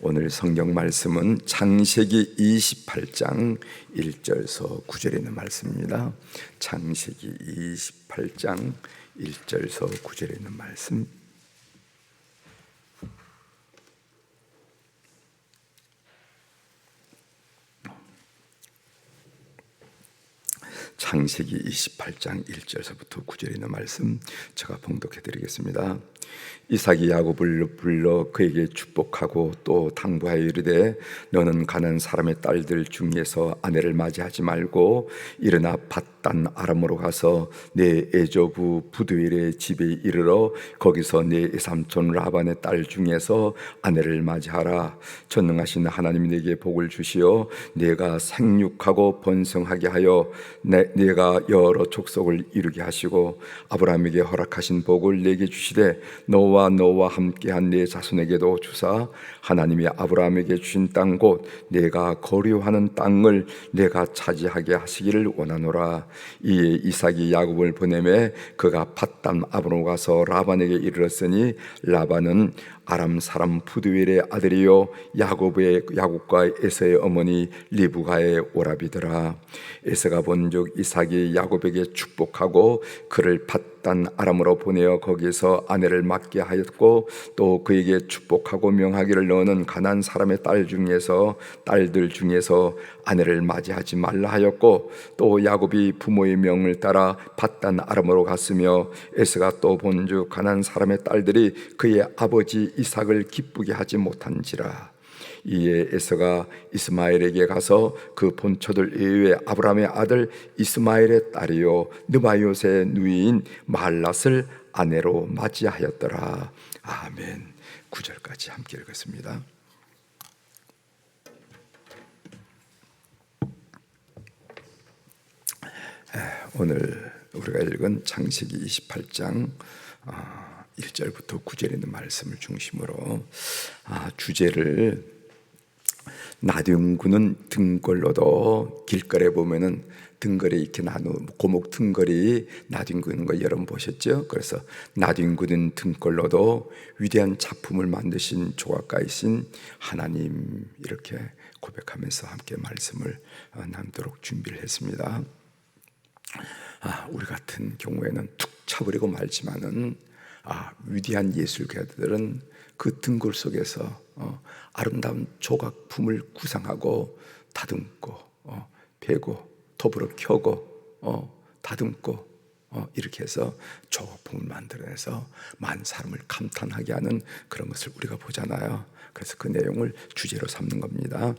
오늘 성경 말씀은 창세기 28장 1절서 9절에 있는 말씀입니다. 창세기 28장 1절서 9절에 있는 말씀. 창세기 28장 1절서부터 9절에 있는 말씀 제가 봉독해 드리겠습니다. 이삭이 야곱을 불러 그에게 축복하고 또 당부하여 이르되 너는 가난 사람의 딸들 중에서 아내를 맞이하지 말고 일어나 밧단 아람으로 가서 내 애조부 부두엘의 집에 이르러 거기서 내 삼촌 라반의 딸 중에서 아내를 맞이하라. 전능하신 하나님이 내게 복을 주시어 내가 생육하고 번성하게 하여 내가 여러 족속을 이루게 하시고 아브라함에게 허락하신 복을 내게 주시되 너와 함께한 내 자손에게도 주사 하나님이 아브라함에게 주신 땅 곧 내가 거류하는 땅을 내가 차지하게 하시기를 원하노라. 이에 이삭이 야곱을 보내매 그가 밧단 아람으로 가서 라반에게 이르렀으니 라반은 아람 사람 부두엘의 아들이요 야곱과 에서의 어머니 리브가의 오라비더라. 에서가 본즉 이삭이 야곱에게 축복하고 그를 밧단 아람으로 보내어 거기서 아내를 맞게 하였고 또 그에게 축복하고 명하기를 너는 가난 사람의 딸들 중에서 아내를 맞이하지 말라 하였고 또 야곱이 부모의 명을 따라 밧단 아람으로 갔으며 에서가 또 본즉 가난 사람의 딸들이 그의 아버지 이삭을 기쁘게 하지 못한지라. 이에 에서가 이스마엘에게 가서 그 본처들 이외에 아브라함의 아들 이스마엘의 딸이요 느바요스의 누이인 마할랏을 아내로 맞이하였더라. 아멘. 9절까지 함께 읽겠습니다. 오늘 우리가 읽은 창세기 28장 1절부터 9절에 있는 말씀을 중심으로 주제를 나뒹구는 등골로도 길거리에 보면은 등거리 이렇게 고목 등거리 나뒹구는 거 여러분 보셨죠? 그래서 나뒹구는 등골로도 위대한 작품을 만드신 조각가이신 하나님 이렇게 고백하면서 함께 말씀을 나누도록 준비를 했습니다. 우리 같은 경우에는 툭 쳐버리고 말지만은 위대한 예술가들은 그 등골 속에서 아름다운 조각품을 구상하고 다듬고 베고 톱으로 켜고 다듬고 이렇게 해서 조각품을 만들어내서 많은 사람을 감탄하게 하는 그런 것을 우리가 보잖아요. 그래서 그 내용을 주제로 삼는 겁니다.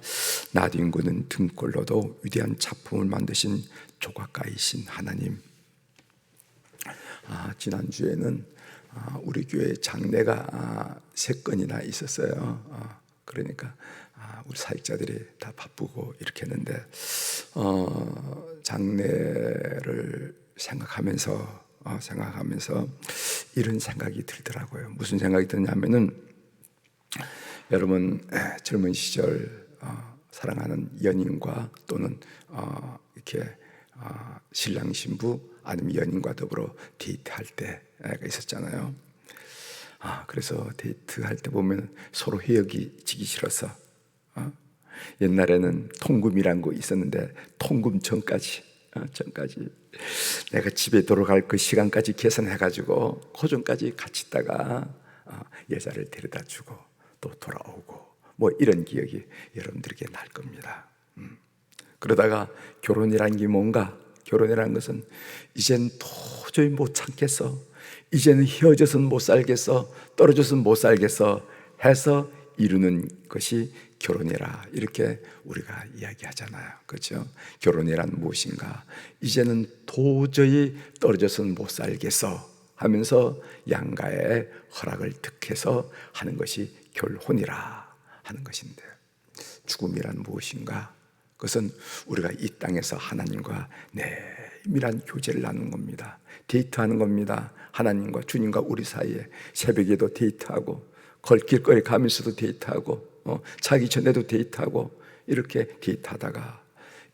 나뒹구는 등골로도 위대한 작품을 만드신 조각가이신 하나님. 지난주에는 우리 교회 장례가 3건이나 있었어요. 그러니까 우리 사역자들이 다 바쁘고 이렇게 했는데 장례를 생각하면서 이런 생각이 들더라고요. 무슨 생각이 드냐면은 여러분 젊은 시절 사랑하는 연인과 또는 이렇게 신랑 신부 아니면 연인과 더불어 데이트할 때가 있었잖아요. 그래서 데이트할 때 보면 서로 헤어지기 싫어서 옛날에는 통금이란 거 있었는데 통금 전까지 내가 집에 돌아갈 그 시간까지 계산해가지고 그 전까지 같이 있다가 여자를 데려다 주고 또 돌아오고 뭐 이런 기억이 여러분들에게 날 겁니다. 그러다가 결혼이란 게 뭔가? 결혼이라는 것은 이젠 도저히 못 참겠어, 이제는 헤어져서는 못 살겠어, 떨어져서는 못 살겠어 해서 이루는 것이 결혼이라 이렇게 우리가 이야기하잖아요. 그렇죠? 결혼이란 무엇인가? 이제는 도저히 떨어져서는 못 살겠어 하면서 양가의 허락을 득해서 하는 것이 결혼이라 하는 것인데, 죽음이란 무엇인가? 그것은 우리가 이 땅에서 하나님과 내밀한 교제를 나누는 겁니다. 데이트하는 겁니다. 하나님과 주님과 우리 사이에 새벽에도 데이트하고 길거리 가면서도 데이트하고 자기 전에도 데이트하고 이렇게 데이트하다가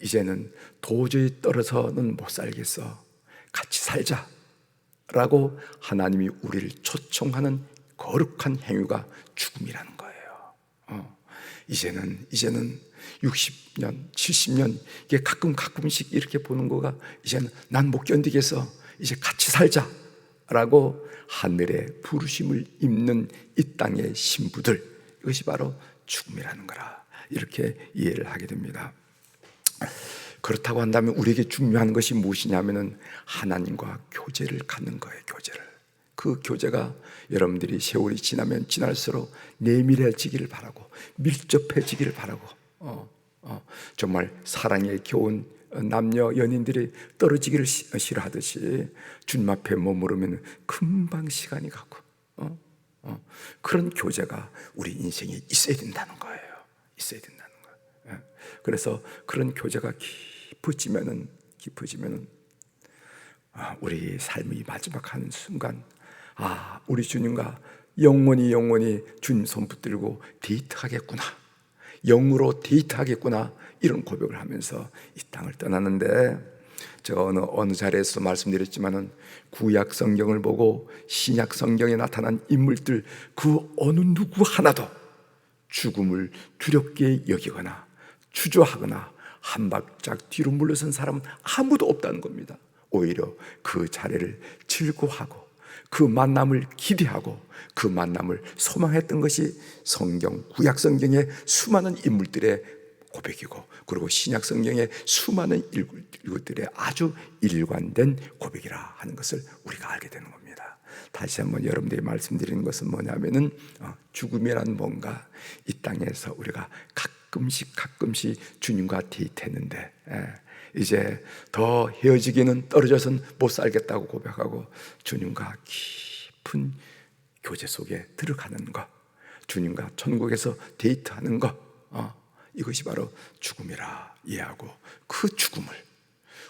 이제는 도저히 떨어져서는 못 살겠어, 같이 살자라고 하나님이 우리를 초청하는 거룩한 행위가 죽음이라는 거예요. 이제는 60년, 70년 이게 가끔씩 이렇게 보는 거가 이제는 난 못 견디겠어. 이제 같이 살자라고 하늘의 부르심을 입는 이 땅의 신부들, 이것이 바로 죽음이라는 거라, 이렇게 이해를 하게 됩니다. 그렇다고 한다면 우리에게 중요한 것이 무엇이냐면은 하나님과 교제를 갖는 거예요. 그 교제가 여러분들이 세월이 지나면 지날수록 내밀해지기를 바라고, 밀접해지기를 바라고, 정말 사랑에 겨운 남녀 연인들이 떨어지기를 싫어하듯이 주님 앞에 머무르면 금방 시간이 가고, 그런 교제가 우리 인생에 있어야 된다는 거예요. 그래서 그런 교제가 깊어지면은 우리 삶의 마지막 하는 순간, 우리 주님과 영원히 주님 손 붙들고 데이트하겠구나, 영으로 데이트하겠구나, 이런 고백을 하면서 이 땅을 떠나는데, 제가 어느 자리에서 말씀드렸지만은 구약 성경을 보고 신약 성경에 나타난 인물들 그 어느 누구 하나도 죽음을 두렵게 여기거나 주저하거나 한 발짝 뒤로 물러선 사람은 아무도 없다는 겁니다. 오히려 그 자리를 즐거워하고 그 만남을 기대하고 그 만남을 소망했던 것이 구약 성경의 수많은 인물들의 고백이고, 그리고 신약 성경의 수많은 인물들의 아주 일관된 고백이라 하는 것을 우리가 알게 되는 겁니다. 다시 한번 여러분들이 말씀드리는 것은 뭐냐면은 죽음이란 뭔가, 이 땅에서 우리가 가끔씩 주님과 데이트했는데 이제 더 헤어지기는 떨어져서는 못 살겠다고 고백하고 주님과 깊은 교제 속에 들어가는 것, 주님과 천국에서 데이트하는 것, 이것이 바로 죽음이라 이해하고, 그 죽음을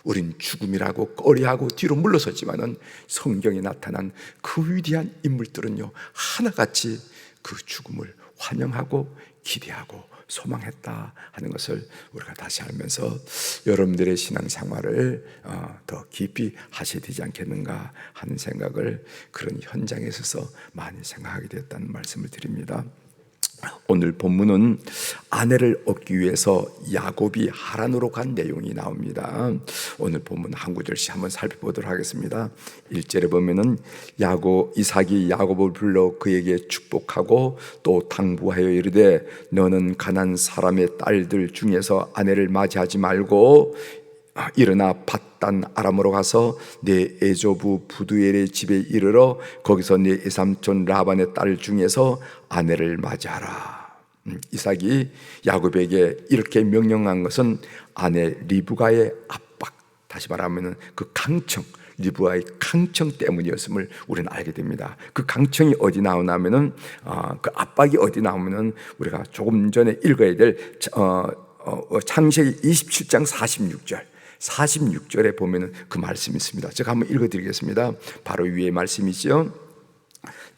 우린 죽음이라고 꺼려하고 뒤로 물러섰지만은 성경에 나타난 그 위대한 인물들은요, 하나같이 그 죽음을 환영하고 기대하고 소망했다 하는 것을 우리가 다시 알면서 여러분들의 신앙생활을 더 깊이 하셔야 되지 않겠는가 하는 생각을 그런 현장에 있어서 많이 생각하게 됐다는 말씀을 드립니다. 오늘 본문은 아내를 얻기 위해서 야곱이 하란으로 간 내용이 나옵니다. 오늘 본문 한 구절씩 한번 살펴보도록 하겠습니다. 1절에 보면은 이삭이 야곱을 불러 그에게 축복하고 또 당부하여 이르되 너는 가난 사람의 딸들 중에서 아내를 맞이하지 말고 일어나 밧단 아람으로 가서 내 애조부 부두엘의 집에 이르러 거기서 내 외삼촌 라반의 딸 중에서 아내를 맞이하라. 이삭이 야곱에게 이렇게 명령한 것은 아내 리브가의 압박, 다시 말하면 그 강청, 리브가의 강청 때문이었음을 우리는 알게 됩니다. 그 강청이 어디 나오냐면은 그 압박이 어디 나오면은 우리가 조금 전에 읽어야 될 창세기 27장 46절에 보면은 그 말씀이 있습니다. 제가 한번 읽어드리겠습니다. 바로 위에 말씀이죠.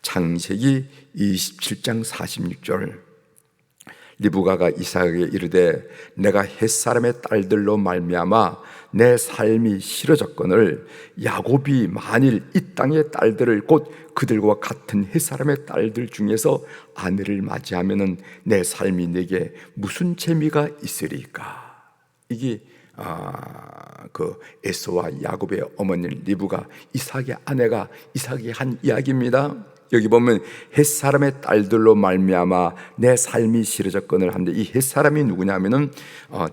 창세기 27장 46절. 리브가가 이삭에게 이르되 내가 햇사람의 딸들로 말미암아 내 삶이 싫어졌거늘 야곱이 만일 이 땅의 딸들을 곧 그들과 같은 햇사람의 딸들 중에서 아내를 맞이하면은 내 삶이 내게 무슨 재미가 있으리까. 이게 그 에서와 야곱의 어머니 리브가 이삭의 아내가 이삭이 한 이야기입니다. 여기 보면 햇사람의 딸들로 말미암아 내 삶이 싫어졌거늘 하는데, 이 햇사람이 누구냐면은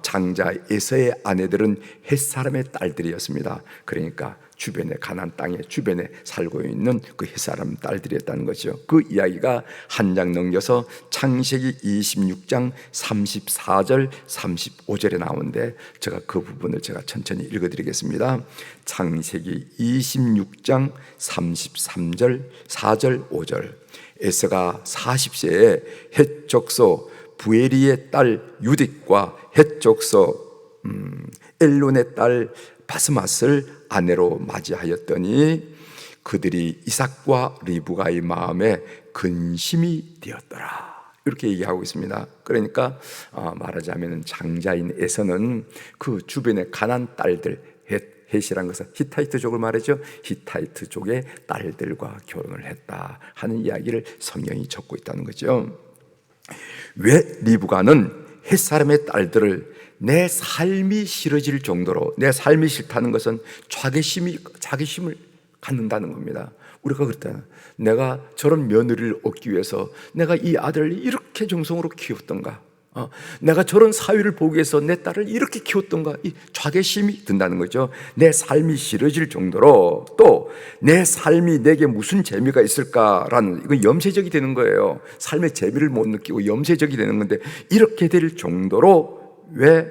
장자 에서의 아내들은 햇사람의 딸들이었습니다. 그러니까 주변에 가나안 땅의 주변에 살고 있는 그 햇사람 딸들이었다는 거죠. 그 이야기가 한 장 넘겨서 창세기 26장 34절 35절에 나오는데, 제가 그 부분을 제가 천천히 읽어드리겠습니다. 창세기 26장 33절 4절 5절. 에서가 40세에 헷 족속 부에리의 딸 유딕과 헷 족속 엘론의 딸 바스맛을 아내로 맞이하였더니 그들이 이삭과 리브가의 마음에 근심이 되었더라. 이렇게 얘기하고 있습니다. 그러니까 말하자면 장자인 에서는 그 주변의 가나안 딸들, 헷이란 것은 히타이트족을 말하죠. 히타이트족의 딸들과 결혼을 했다 하는 이야기를 성경이 적고 있다는 거죠. 왜 리브가는 햇사람의 딸들을 내 삶이 싫어질 정도로, 내 삶이 싫다는 것은 자괴심을 갖는다는 겁니다. 우리가 그랬잖아요. 내가 저런 며느리를 얻기 위해서 내가 이 아들을 이렇게 정성으로 키웠던가, 내가 저런 사위를 보기 위해서 내 딸을 이렇게 키웠던가, 이 자괴심이 든다는 거죠. 내 삶이 싫어질 정도로, 또 내 삶이 내게 무슨 재미가 있을까라는, 이건 염세적이 되는 거예요. 삶의 재미를 못 느끼고 염세적이 되는 건데, 이렇게 될 정도로 왜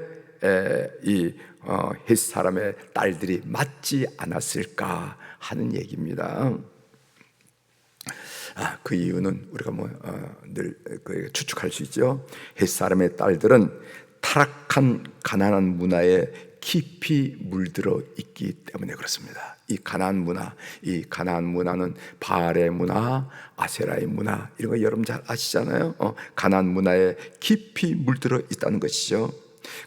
이 헷 사람의 딸들이 맞지 않았을까 하는 얘기입니다. 그 이유는 우리가 늘 추측할 수 있죠. 헷 사람의 딸들은 타락한 가나안 문화에 깊이 물들어 있기 때문에 그렇습니다. 이 가나안 문화는 바알의 문화, 아세라의 문화, 이런 거 여러분 잘 아시잖아요. 가나안 문화에 깊이 물들어 있다는 것이죠.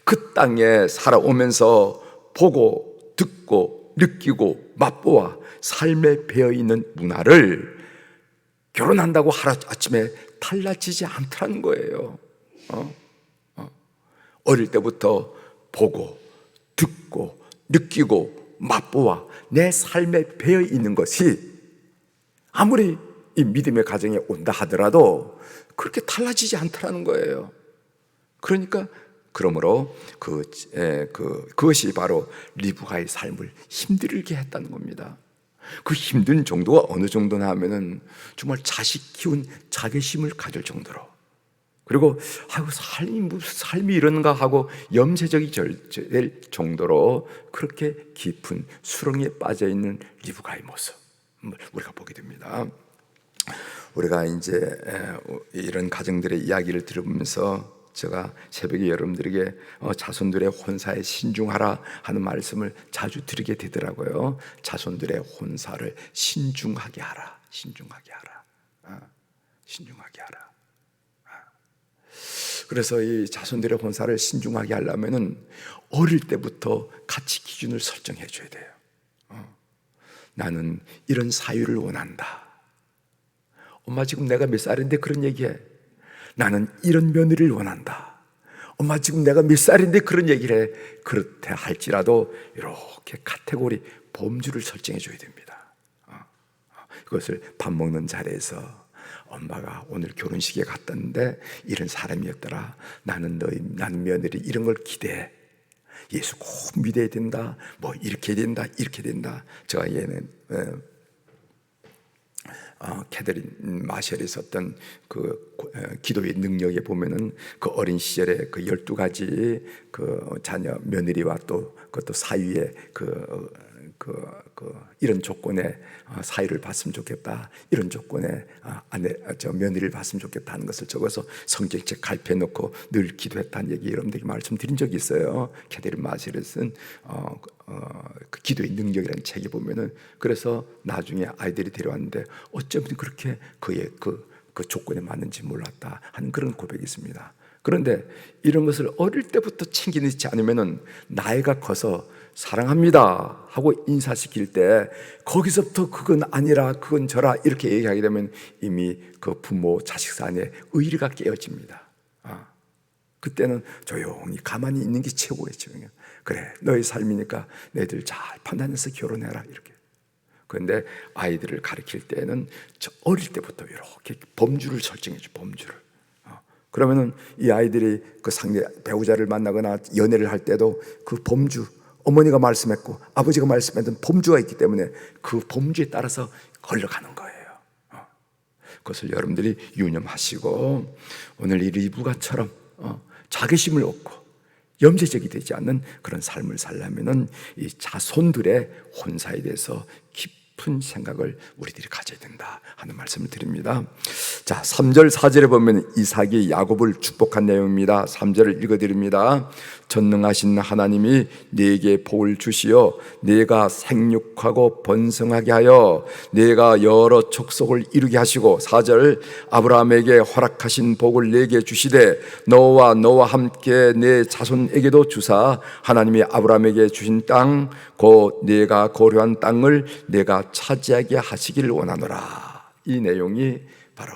그 땅에 살아오면서 보고 듣고 느끼고 맛보아 삶에 배어있는 문화를 결혼한다고 하루아침에 달라지지 않더라는 거예요. 어릴 때부터 보고 듣고 느끼고 맛보아 내 삶에 배어있는 것이 아무리 이 믿음의 가정에 온다 하더라도 그렇게 달라지지 않더라는 거예요. 그러므로 그것이 바로 리브가의 삶을 힘들게 했다는 겁니다. 그 힘든 정도가 어느 정도나 하면은 정말 자식 키운 자괴심을 가질 정도로, 그리고 삶이 이런가 하고 염세적이 될 정도로 그렇게 깊은 수렁에 빠져 있는 리브가의 모습 우리가 보게 됩니다. 우리가 이제 이런 가정들의 이야기를 들으면서 제가 새벽에 여러분들에게 자손들의 혼사에 신중하라 하는 말씀을 자주 드리게 되더라고요. 자손들의 혼사를 신중하게 하라. 신중하게 하라. 신중하게 하라. 그래서 이 자손들의 혼사를 신중하게 하려면은 어릴 때부터 가치 기준을 설정해 줘야 돼요. 나는 이런 사유를 원한다. 엄마 지금 내가 몇 살인데 그런 얘기해. 나는 이런 며느리를 원한다. 엄마 지금 내가 몇 살인데 그런 얘기를 해. 그렇다 할지라도 이렇게 카테고리 범주를 설정해 줘야 됩니다. 그것을 밥 먹는 자리에서 엄마가 오늘 결혼식에 갔던데 이런 사람이었더라. 나는 며느리 이런 걸 기대해. 예수 꼭 믿어야 된다. 뭐 이렇게 된다. 이렇게 된다. 제가 얘는 캐더린 마셜이 썼던 그 기도의 능력에 보면은 그 어린 시절에 그 12가지 그 자녀 며느리와 또 그것도 사위의 이런 조건에 사위를 봤으면 좋겠다, 이런 조건에 며느리를 봤으면 좋겠다 하는 것을 적어서 성경책 갈피해 놓고 늘 기도했다는 얘기 여러분들에게 말씀드린 적이 있어요. 캐더린 마셜이 쓴 그 기도의 능력이라는 책에 보면은, 그래서 나중에 아이들이 데려왔는데 어쩌면 그렇게 그의 그 조건에 맞는지 몰랐다 하는 그런 고백이 있습니다. 그런데 이런 것을 어릴 때부터 챙겨 넣지 않으면은 나이가 커서 사랑합니다 하고 인사시킬 때 거기서부터 그건 아니라 그건 저라 이렇게 얘기하게 되면 이미 그 부모 자식 사이에 의리가 깨어집니다. 그때는 조용히 가만히 있는 게 최고겠죠. 그래, 너의 삶이니까 너희들 잘 판단해서 결혼해라 이렇게. 그런데 아이들을 가르칠 때는 어릴 때부터 이렇게 범주를 설정해줘. 범주를. 그러면은 이 아이들이 그 상대 배우자를 만나거나 연애를 할 때도 그 범주, 어머니가 말씀했고 아버지가 말씀했던 범주가 있기 때문에 그 범주에 따라서 걸려가는 거예요. 그것을 여러분들이 유념하시고 오늘 이 리브가처럼 자괴심을 얻고 염세적이 되지 않는 그런 삶을 살려면은 이 자손들의 혼사에 대해서 깊은 생각을 우리들이 가져야 된다 하는 말씀을 드립니다. 자, 3절 4절에 보면 이삭이 야곱을 축복한 내용입니다. 3절을 읽어드립니다. 전능하신 하나님이 네게 복을 주시어 네가 생육하고 번성하게 하여 네가 여러 족속을 이루게 하시고, 4절 아브라함에게 허락하신 복을 네게 주시되 너와 함께 네 자손에게도 주사 하나님이 아브라함에게 주신 땅 곧 네가 거류한 땅을 네가 차지하게 하시기를 원하노라. 이 내용이 바로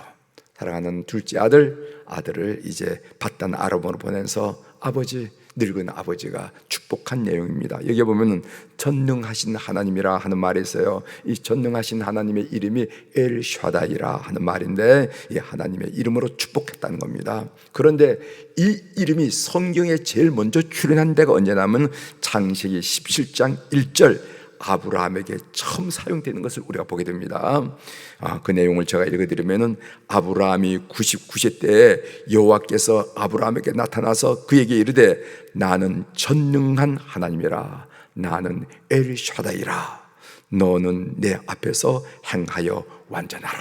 사랑하는 둘째 아들을 이제 밧단 아람으로 보내서 아버지, 늙은 아버지가 축복한 내용입니다. 여기 보면은 전능하신 하나님이라 하는 말이 있어요. 이 전능하신 하나님의 이름이 엘샤다이라 하는 말인데, 이 하나님의 이름으로 축복했다는 겁니다. 그런데 이 이름이 성경에 제일 먼저 출연한 데가 언제냐면 창세기 17장 1절 아브라함에게 처음 사용되는 것을 우리가 보게 됩니다. 그 내용을 제가 읽어드리면은, 아브라함이 99세 때에 여호와께서 아브라함에게 나타나서 그에게 이르되 나는 전능한 하나님이라, 나는 엘샤다이라, 너는 내 앞에서 행하여 완전하라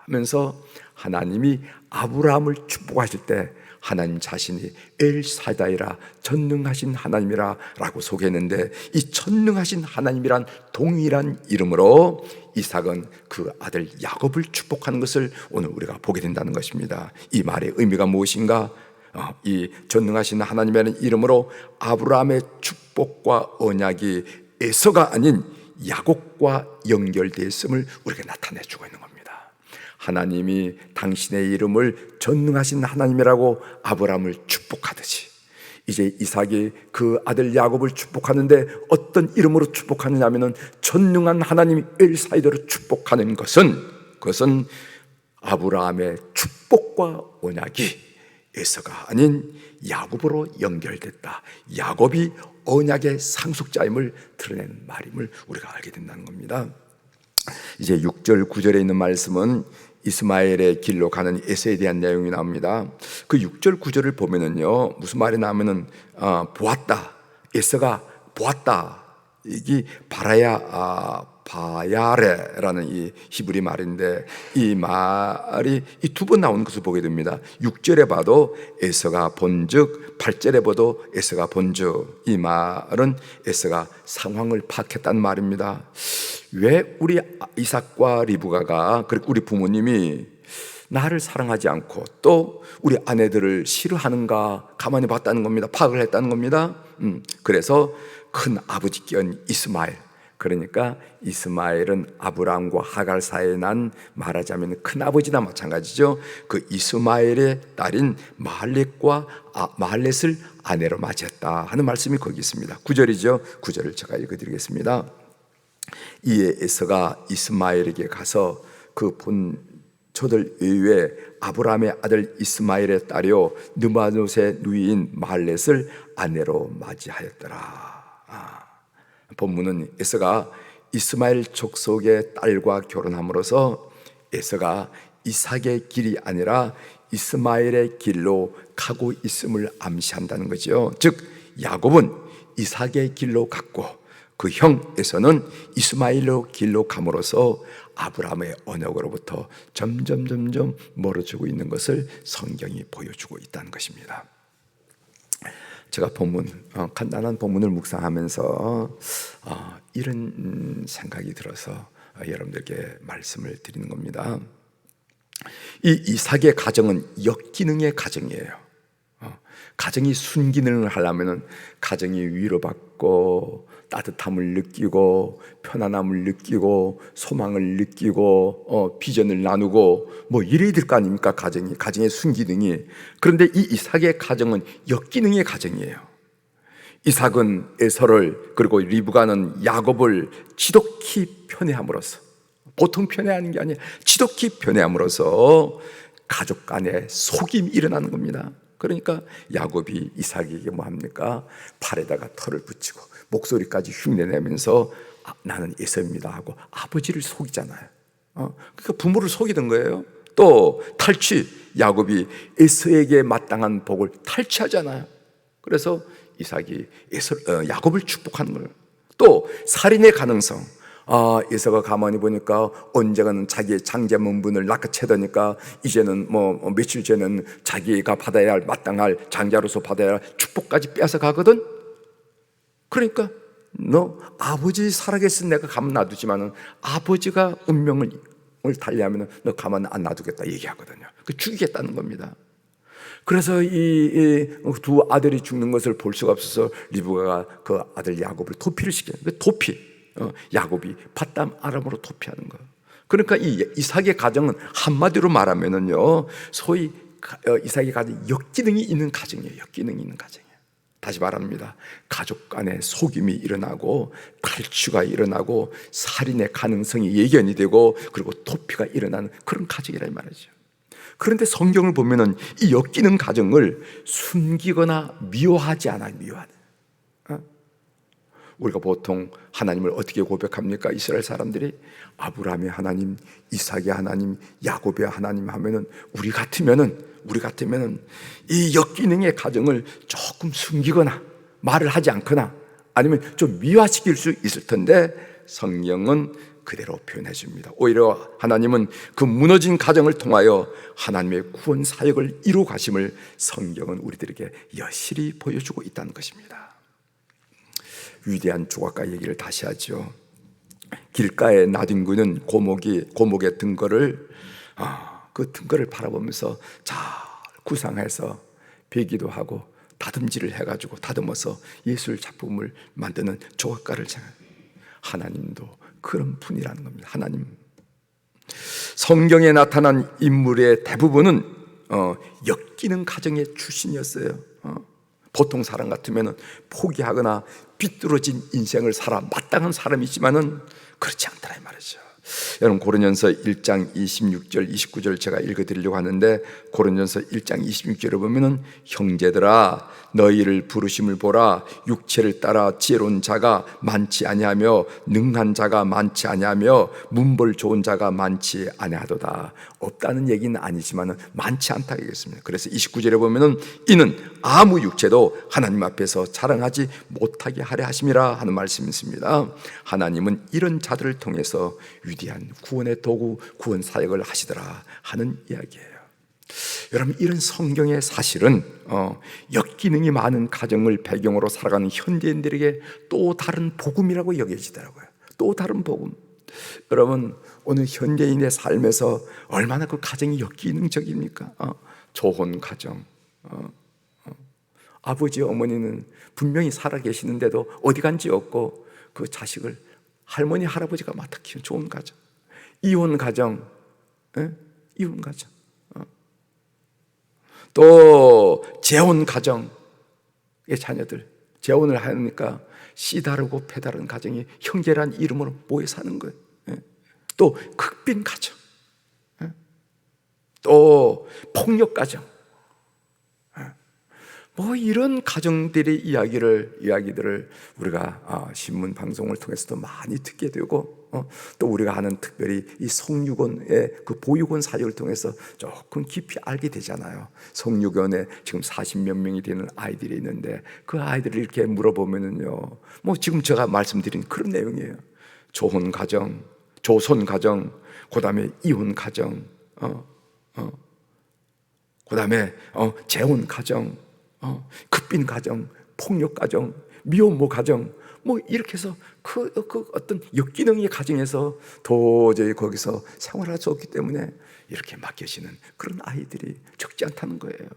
하면서 하나님이 아브라함을 축복하실 때 하나님 자신이 엘사다이라, 전능하신 하나님이라 라고 소개했는데, 이 전능하신 하나님이란 동일한 이름으로 이삭은 그 아들 야곱을 축복하는 것을 오늘 우리가 보게 된다는 것입니다. 이 말의 의미가 무엇인가? 이 전능하신 하나님이라는 이름으로 아브라함의 축복과 언약이 에서가 아닌 야곱과 연결되어 있음을 우리에게 나타내 주고 있는 겁니다. 하나님이 당신의 이름을 전능하신 하나님이라고 아브라함을 축복하듯이, 이제 이삭이 그 아들 야곱을 축복하는데 어떤 이름으로 축복하느냐 하면 전능한 하나님 엘사이드로 축복하는 그것은 아브라함의 축복과 언약이 에서가 아닌 야곱으로 연결됐다, 야곱이 언약의 상속자임을 드러낸 말임을 우리가 알게 된다는 겁니다. 이제 6절 9절에 있는 말씀은 이스마엘의 길로 가는 에서에 대한 내용이 나옵니다. 그 6절 9절을 보면은요, 무슨 말이 나오면은 보았다, 에서가 보았다, 이게 바야레라는 이 히브리 말인데, 이 말이 이 두 번 나오는 것을 보게 됩니다. 6절에 봐도 에서가 본즉, 8절에 봐도 에서가 본즉. 이 말은 에서가 상황을 파악했다는 말입니다. 왜 우리 이삭과 리브가가, 그리고 우리 부모님이 나를 사랑하지 않고 또 우리 아내들을 싫어하는가 가만히 봤다는 겁니다. 파악을 했다는 겁니다. 그래서 큰 아버지견 이스마엘, 그러니까 이스마엘은 아브라함과 하갈 사이에 난, 말하자면 큰 아버지나 마찬가지죠. 그 이스마엘의 딸인 마할렛을 아내로 맞이했다 하는 말씀이 거기 있습니다. 9절이죠. 9절을 제가 읽어드리겠습니다. 이에 에서가 이스마엘에게 가서 그 본처들 외에 아브라함의 아들 이스마엘의 딸이요 느바롯의 누이인 마할렛을 아내로 맞이하였더라. 본문은 에서가 이스마엘 족속의 딸과 결혼함으로써 에서가 이삭의 길이 아니라 이스마엘의 길로 가고 있음을 암시한다는 거죠. 즉 야곱은 이삭의 길로 갔고 그 형 에서는 이스마엘의 길로 감으로써 아브라함의 언약으로부터 점점 멀어지고 있는 것을 성경이 보여주고 있다는 것입니다. 제가 간단한 본문을 묵상하면서 이런 생각이 들어서 여러분들께 말씀을 드리는 겁니다. 이 이삭의 가정은 역기능의 가정이에요. 가정이 순기능을 하려면 가정이 위로받고 따뜻함을 느끼고 편안함을 느끼고 소망을 느끼고 비전을 나누고 뭐 이래야 될 거 아닙니까? 가정의 순기능이. 그런데 이 이삭의 가정은 역기능의 가정이에요. 이삭은 에서를, 그리고 리브가는 야곱을 지독히 편애함으로써, 보통 편애하는 게 아니라 지독히 편애함으로써 가족 간에 속임이 일어나는 겁니다. 그러니까 야곱이 이삭에게 뭐 합니까? 팔에다가 털을 붙이고 목소리까지 흉내내면서 나는 에서입니다 하고 아버지를 속이잖아요. 그러니까 부모를 속이던 거예요. 또 탈취, 야곱이 에서에게 마땅한 복을 탈취하잖아요. 그래서 이삭이 야곱을 축복하는 거예요. 또 살인의 가능성, 에서가 가만히 보니까 언젠가는 자기의 장자 문분을 낚아채더니까 이제는 뭐 며칠 전에는 자기가 받아야 할, 마땅할 장자로서 받아야 할 축복까지 뺏어 가거든. 그러니까 너 아버지 살아계신 내가 가만 놔두지만은 아버지가 운명을 달리하면 너 가만 안 놔두겠다 얘기하거든요. 그 죽이겠다는 겁니다. 그래서 이 두 아들이 죽는 것을 볼 수가 없어서 리브가가 그 아들 야곱을 도피를 시켜요. 도피, 야곱이 밧담 아람으로 도피하는 거. 그러니까 이 이삭의 가정은 한마디로 말하면은요, 소위 이삭의 가정 역기능이 있는 가정이에요. 역기능이 있는 가정이에요. 다시 말합니다. 가족 간에 속임이 일어나고 탈취가 일어나고 살인의 가능성이 예견이 되고 그리고 도피가 일어나는 그런 가정이라 말이죠. 그런데 성경을 보면은 이 엮이는 가정을 숨기거나 미워하지 않아요. 미워하는. 우리가 보통 하나님을 어떻게 고백합니까? 이스라엘 사람들이 아브라함의 하나님, 이삭의 하나님, 야곱의 하나님 하면은 우리 같으면은 이 역기능의 가정을 조금 숨기거나 말을 하지 않거나 아니면 좀 미화시킬 수 있을 텐데 성경은 그대로 표현해 줍니다. 오히려 하나님은 그 무너진 가정을 통하여 하나님의 구원 사역을 이루어 가심을 성경은 우리들에게 여실히 보여주고 있다는 것입니다. 위대한 조각가 얘기를 다시 하죠. 길가에 나뒹구는 고목의 등거를 그 등거를 바라보면서 잘 구상해서 베기도 하고 다듬질을 해가지고 다듬어서 예술 작품을 만드는 조각가를 하나님도 그런 분이라는 겁니다. 하나님. 성경에 나타난 인물의 대부분은 엮이는 가정의 출신이었어요. 보통 사람 같으면 포기하거나 비뚤어진 인생을 살아 마땅한 사람이지만은 그렇지 않더라 이 말이죠. 여러분 고린도전서 1장 26절 29절 제가 읽어드리려고 하는데 고린도전서 1장 26절에 보면은 형제들아 너희를 부르심을 보라 육체를 따라 지혜로운 자가 많지 아니하며 능한 자가 많지 아니하며 문벌 좋은 자가 많지 아니하도다. 없다는 얘기는 아니지만 많지 않다 얘기했습니다. 그래서 29절에 보면은 이는 아무 육체도 하나님 앞에서 자랑하지 못하게 하려 하심이라 하는 말씀이 있습니다. 하나님은 이런 자들을 통해서 위대한 구원의 도구 구원 사역을 하시더라 하는 이야기예요. 여러분 이런 성경의 사실은 역기능이 많은 가정을 배경으로 살아가는 현대인들에게 또 다른 복음이라고 여겨지더라고요. 또 다른 복음. 여러분 오늘 현대인의 삶에서 얼마나 그 가정이 역기능적입니까? 좋은 가정. 아버지 어머니는 분명히 살아계시는데도 어디 간지 없고 그 자식을 할머니 할아버지가 맡아 키운 좋은 가정. 이혼 가정. 이혼 가정. 또 재혼 가정의 자녀들 재혼을 하니까 씨 다르고 배 다른 가정이 형제란 이름으로 모여 사는 거예요. 또 극빈 가정, 또 폭력 가정, 뭐 이런 가정들의 이야기들을 우리가 신문 방송을 통해서도 많이 듣게 되고 또 우리가 하는 특별히 이 성육원의 그 보육원 사역을 통해서 조금 깊이 알게 되잖아요. 성육원에 지금 40몇 명이 되는 아이들이 있는데 그 아이들을 이렇게 물어보면은요, 뭐 지금 제가 말씀드린 그런 내용이에요. 좋은 가정, 조손 가정, 그다음에 이혼 가정, 그다음에 재혼 가정, 급빈 가정, 폭력 가정, 미혼모 가정, 뭐 이렇게 해서 그 어떤 역기능의 가정에서 도저히 거기서 생활할 수 없기 때문에 이렇게 맡겨지는 그런 아이들이 적지 않다는 거예요.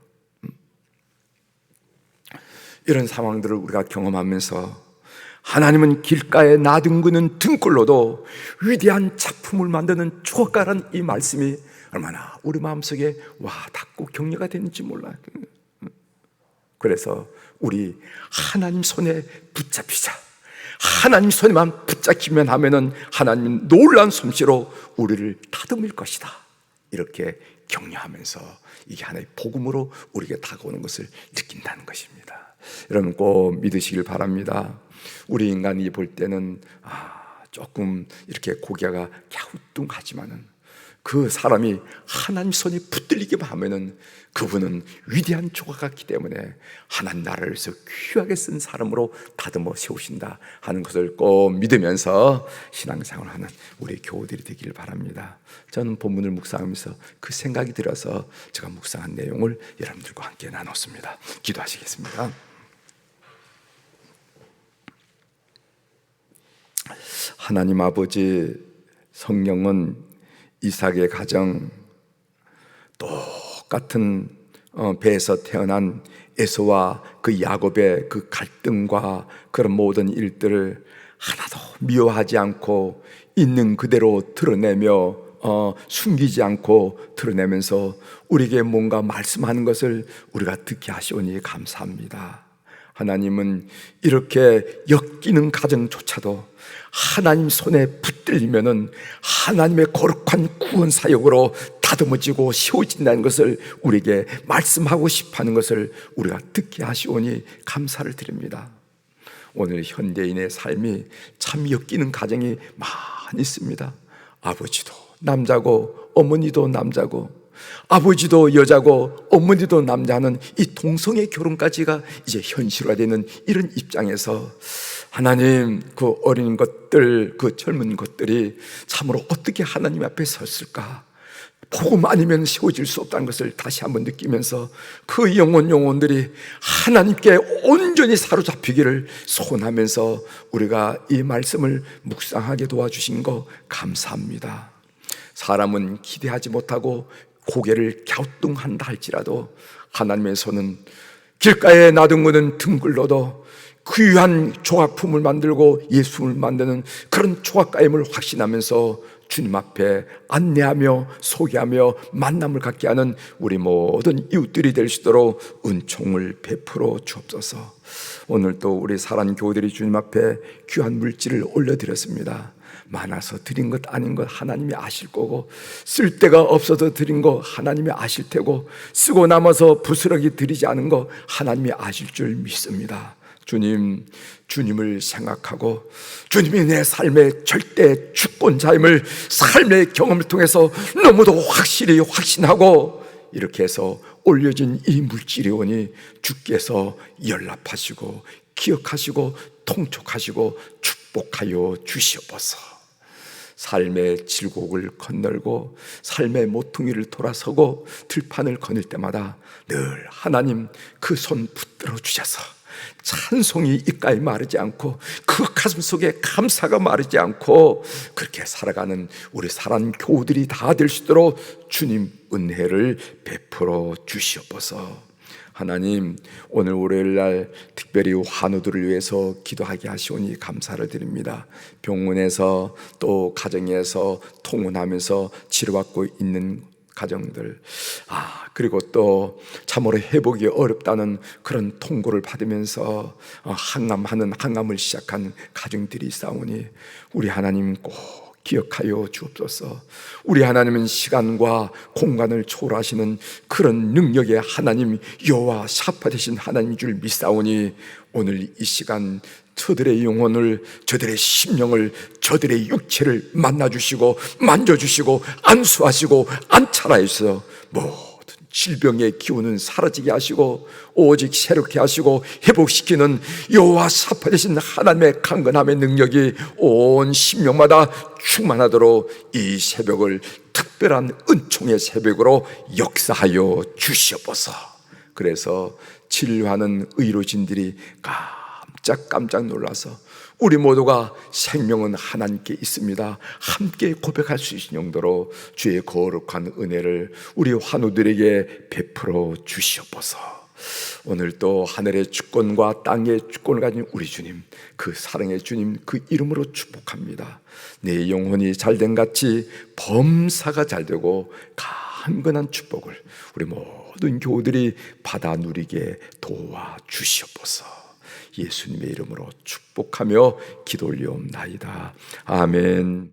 이런 상황들을 우리가 경험하면서 하나님은 길가에 나뒹구는 등불로도 위대한 작품을 만드는 조각가라는 이 말씀이 얼마나 우리 마음속에 와 닿고 격려가 되는지 몰라요. 그래서 우리 하나님 손에 붙잡히자. 하나님 손에만 붙잡히면 하면은 하나님은 놀라운 솜씨로 우리를 다듬을 것이다. 이렇게 격려하면서 이게 하나의 복음으로 우리에게 다가오는 것을 느낀다는 것입니다. 여러분 꼭 믿으시길 바랍니다. 우리 인간이 볼 때는 조금 이렇게 고개가 갸우뚱하지만은 그 사람이 하나님 손에 붙들리기만 하면은 그분은 위대한 조각같기 때문에 하나님 나라를 위해서 귀하게 쓴 사람으로 다듬어 세우신다 하는 것을 꼭 믿으면서 신앙생활을 하는 우리 교우들이 되기를 바랍니다. 저는 본문을 묵상하면서 그 생각이 들어서 제가 묵상한 내용을 여러분들과 함께 나눴습니다. 기도하시겠습니다. 하나님 아버지, 성령은 이삭의 가정, 똑같은 배에서 태어난 에서와 그 야곱의 그 갈등과 그런 모든 일들을 하나도 미워하지 않고 있는 그대로 드러내며 숨기지 않고 드러내면서 우리에게 뭔가 말씀하는 것을 우리가 듣게 하시오니 감사합니다. 하나님은 이렇게 엮이는 가정조차도 하나님 손에 붙들리면은 하나님의 거룩한 구원 사역으로 다듬어지고 세워진다는 것을 우리에게 말씀하고 싶어하는 것을 우리가 듣게 하시오니 감사를 드립니다. 오늘 현대인의 삶이 참 엮이는 가정이 많이 있습니다. 아버지도 남자고 어머니도 남자고, 아버지도 여자고 어머니도 남자는 이 동성애 결혼까지가 이제 현실화되는 이런 입장에서 하나님, 그 어린 것들, 그 젊은 것들이 참으로 어떻게 하나님 앞에 섰을까? 복음 아니면 세워질 수 없다는 것을 다시 한번 느끼면서 그 영혼들이 하나님께 온전히 사로잡히기를 소원하면서 우리가 이 말씀을 묵상하게 도와주신 거 감사합니다. 사람은 기대하지 못하고 고개를 갸우뚱한다 할지라도 하나님의 손은 길가에 놔둔 것은 등굴러도 귀한 조각품을 만들고 예술을 만드는 그런 조각가임을 확신하면서 주님 앞에 안내하며 소개하며 만남을 갖게 하는 우리 모든 이웃들이 될 수 있도록 은총을 베풀어 주옵소서. 오늘 또 우리 사랑 교우들이 주님 앞에 귀한 물질을 올려드렸습니다. 많아서 드린 것 아닌 것 하나님이 아실 거고, 쓸 데가 없어서 드린 거 하나님이 아실 테고, 쓰고 남아서 부스러기 드리지 않은 거 하나님이 아실 줄 믿습니다. 주님을 생각하고 주님이 내 삶의 절대 주권자임을 삶의 경험을 통해서 너무도 확실히 확신하고 이렇게 해서 올려진 이 물질이 오니 주께서 연락하시고 기억하시고 통촉하시고 축복하여 주시옵소서. 삶의 질곡을 건널고 삶의 모퉁이를 돌아서고 들판을 거닐 때마다 늘 하나님 그 손 붙들어 주셔서 찬송이 입가에 마르지 않고 그 가슴 속에 감사가 마르지 않고 그렇게 살아가는 우리 사랑 교우들이 다 될 수 있도록 주님 은혜를 베풀어 주시옵소서. 하나님, 오늘 월요일날 특별히 환우들을 위해서 기도하게 하시오니 감사를 드립니다. 병원에서 또 가정에서 통원하면서 치료받고 있는 가정들, 그리고 또 참으로 회복이 어렵다는 그런 통고를 받으면서 항암을 시작한 가정들이 있사오니 우리 하나님 꼭 기억하여 주옵소서. 우리 하나님은 시간과 공간을 초월하시는 그런 능력의 하나님, 여호와 샤파 되신 하나님인 줄 믿사오니 오늘 이 시간 저들의 영혼을, 저들의 심령을, 저들의 육체를 만나주시고 만져주시고 안수하시고 안찰하여서 모든 질병의 기운은 사라지게 하시고 오직 새롭게 하시고 회복시키는 여호와 샤파 되신 하나님의 강건함의 능력이 온 심령마다 충만하도록 이 새벽을 특별한 은총의 새벽으로 역사하여 주시옵소서. 그래서 진료하는 의료진들이 깜짝 놀라서 우리 모두가 생명은 하나님께 있습니다, 함께 고백할 수 있는 정도로 주의 거룩한 은혜를 우리 환우들에게 베풀어 주시옵소서. 오늘 또 하늘의 주권과 땅의 주권을 가진 우리 주님, 그 사랑의 주님, 그 이름으로 축복합니다. 내 영혼이 잘된 같이 범사가 잘되고 강건한 축복을 우리 모든 교우들이 받아 누리게 도와 주시옵소서. 예수님의 이름으로 축복하며 기도 올리옵나이다. 아멘.